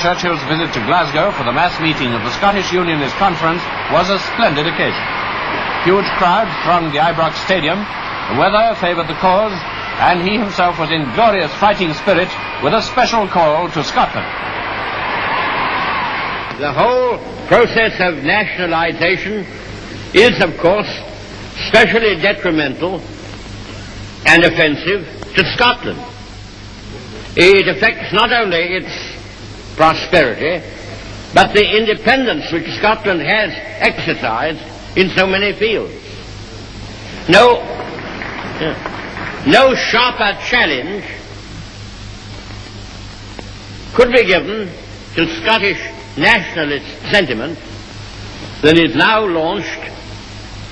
Churchill's visit to Glasgow for the mass meeting of the Scottish Unionist Conference was a splendid occasion. Huge crowds thronged the Ibrox Stadium, the weather favoured the cause, and he himself was in glorious fighting spirit with a special call to Scotland. The whole process of nationalisation is, of course, specially detrimental and offensive to Scotland. It affects not only its prosperity, but the independence which Scotland has exercised in so many fields. No sharper challenge could be given to Scottish nationalist sentiment than is now launched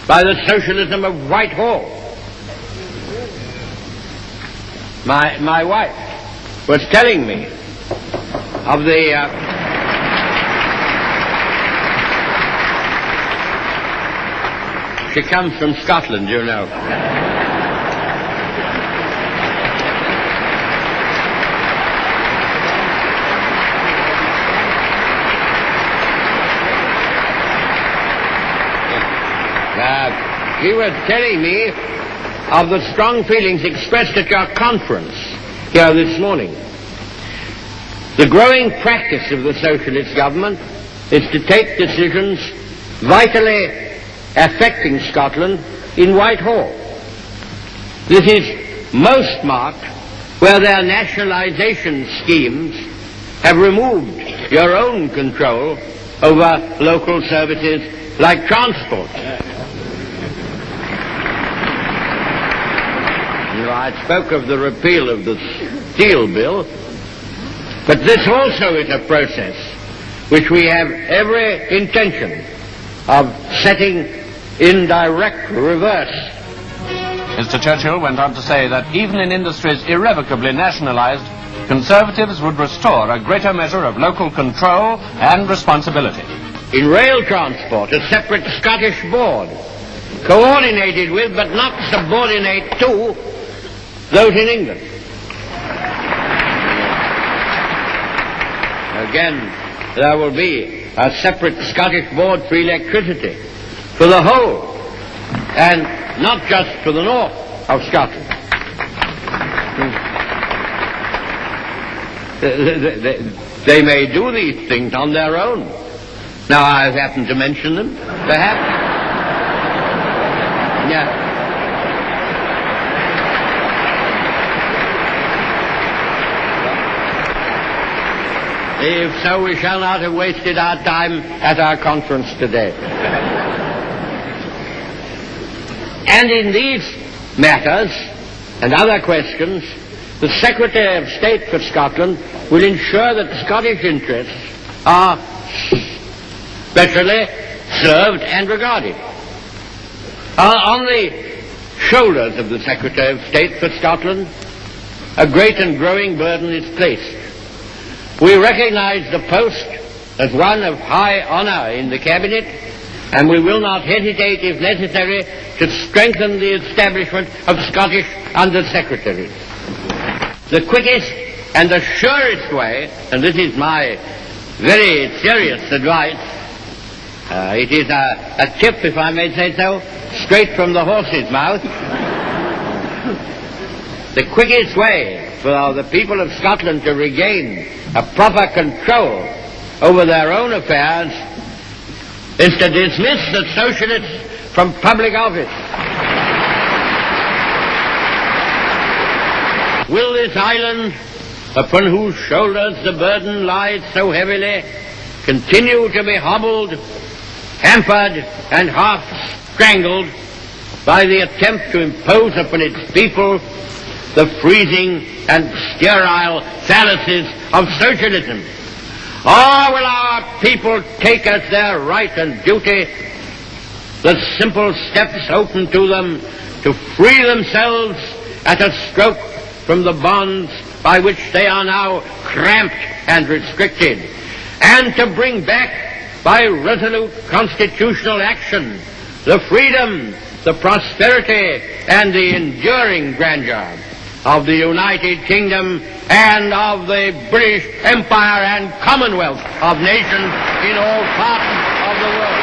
by the socialism of Whitehall. My wife was telling me of the she comes from Scotland, you know. She was telling me of the strong feelings expressed at your conference here this morning. The growing practice of the socialist government is to take decisions vitally affecting Scotland in Whitehall. This is most marked where their nationalisation schemes have removed your own control over local services like transport. I spoke of the repeal of the Steel Bill, but this also is a process which we have every intention of setting in direct reverse. Mr. Churchill went on to say that even in industries irrevocably nationalised, Conservatives would restore a greater measure of local control and responsibility. In rail transport, a separate Scottish board, coordinated with but not subordinate to those in England. Again, there will be a separate Scottish board for electricity for the whole, and not just for the north of Scotland. They may do these things on their own. Now, I've happened to mention them, perhaps. Yeah. If so, we shall not have wasted our time at our conference today. And in these matters and other questions, the Secretary of State for Scotland will ensure that Scottish interests are specially served and regarded. On the shoulders of the Secretary of State for Scotland, a great and growing burden is placed. We recognize the post as one of high honour in the Cabinet, and we will not hesitate, if necessary, to strengthen the establishment of Scottish Under-Secretaries. The quickest and the surest way, and this is my very serious advice, it is a tip, if I may say so, straight from the horse's mouth. The quickest way for the people of Scotland to regain a proper control over their own affairs is to dismiss the socialists from public office. Will this island, upon whose shoulders the burden lies so heavily, continue to be hobbled, hampered, and half strangled by the attempt to impose upon its people the freezing and sterile fallacies of socialism? Or will our people take as their right and duty the simple steps open to them to free themselves at a stroke from the bonds by which they are now cramped and restricted, and to bring back by resolute constitutional action the freedom, the prosperity, and the enduring grandeur of the United Kingdom and of the British Empire and Commonwealth of nations in all parts of the world.